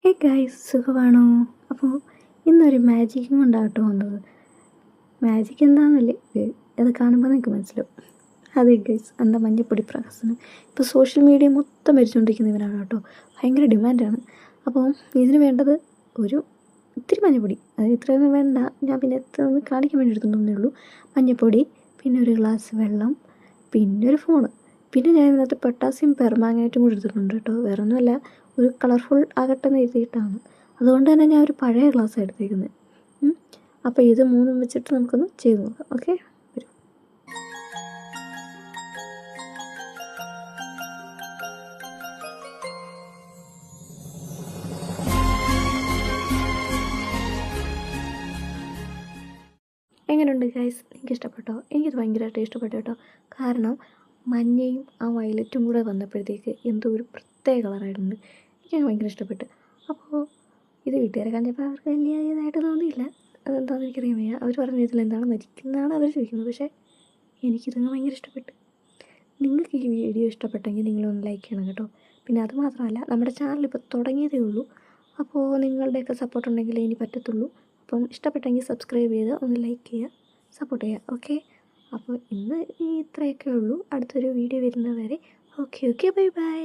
Hey guys, സുഖമാണോ? അപ്പോൾ ഇന്നൊരു മാജിക്കും കൊണ്ടാകട്ടോ വന്നത്. മാജിക് എന്താണെന്നല്ലേ അത് കാണുമ്പോൾ നിങ്ങൾക്ക് മനസ്സിലാവും. അതെ ഗൈസ്, എന്താ മഞ്ഞപ്പൊടി പ്രഹസനം ഇപ്പോൾ സോഷ്യൽ മീഡിയ മൊത്തം ഭരിച്ചുകൊണ്ടിരിക്കുന്ന ഇവനാണ് കേട്ടോ. ഭയങ്കര ഡിമാൻഡാണ്. അപ്പോൾ ഇതിന് വേണ്ടത് ഒരു ഇത്തിരി മഞ്ഞപ്പൊടി, അത് ഇത്രയൊന്നും വേണ്ട, ഞാൻ പിന്നെ എത്തുന്നത് കാണിക്കാൻ വേണ്ടി എടുത്തുകൊണ്ടേ ഉള്ളൂ. മഞ്ഞപ്പൊടി, പിന്നെ ഒരു ഗ്ലാസ് വെള്ളം, പിന്നെ ഒരു ഫോണ്, പിന്നെ ഞാൻ ഇതിനകത്ത് പൊട്ടാസ്യം പെർമാംഗനേറ്റും കൂടി എടുത്തിട്ടുണ്ട് കേട്ടോ. വേറെ ഒന്നുമല്ല, ഒരു കളർഫുൾ ആകട്ടെ എന്ന് എഴുതിയിട്ടാണ്. അതുകൊണ്ട് തന്നെ ഞാൻ ഒരു പഴയ ഗ്ലാസ്സാണ് എടുത്തേക്കുന്നത്. അപ്പോൾ ഇത് മൂന്നും വെച്ചിട്ട് നമുക്കൊന്ന് ചെയ്ത് നോക്കാം. ഓക്കെ, വരും. എങ്ങനെയുണ്ട് ഗൈസ്? എനിക്ക് ഇഷ്ടപ്പെട്ടോ? എനിക്കിത് ഭയങ്കരമായിട്ട് ഇഷ്ടപ്പെട്ടു കേട്ടോ. കാരണം മഞ്ഞയും ആ വയലറ്റും കൂടെ വന്നപ്പോഴത്തേക്ക് എന്തോ ഒരു പ്രത്യേക കളറായിട്ടുണ്ട്. എനിക്ക് ഭയങ്കര ഇഷ്ടപ്പെട്ടു. അപ്പോൾ ഇത് വീട്ടുകാരെ കണ്ടപ്പോൾ അവർക്ക് വലിയ ഇതായിട്ട് തോന്നിയില്ല. അതെന്താണെന്ന് എനിക്കറിയാൻ വയ്യ. അവർ പറഞ്ഞ ഇതിൽ എന്താണ് മരിക്കുന്നതാണ് അവർ ചോദിക്കുന്നത്. പക്ഷേ എനിക്കിതങ്ങ് ഭയങ്കര ഇഷ്ടപ്പെട്ടു. നിങ്ങൾക്ക് ഈ വീഡിയോ ഇഷ്ടപ്പെട്ടെങ്കിൽ നിങ്ങളൊന്ന് ലൈക്ക് ചെയ്യണം കേട്ടോ. പിന്നെ അത് മാത്രമല്ല, നമ്മുടെ ചാനൽ ഇപ്പോൾ തുടങ്ങിയതേ ഉള്ളൂ. അപ്പോൾ നിങ്ങളുടെയൊക്കെ സപ്പോർട്ട് ഉണ്ടെങ്കിലേ ഇനി പറ്റത്തുള്ളൂ. അപ്പം ഇഷ്ടപ്പെട്ടെങ്കിൽ സബ്സ്ക്രൈബ് ചെയ്ത് ഒന്ന് ലൈക്ക് ചെയ്യുക, സപ്പോർട്ട് ചെയ്യുക. ഓക്കെ, അപ്പോൾ ഇന്ന് ഇത്രയൊക്കെ ഉള്ളൂ. അടുത്തൊരു വീഡിയോ വരുന്നവരെ ഓക്കെ ബൈ ബൈ.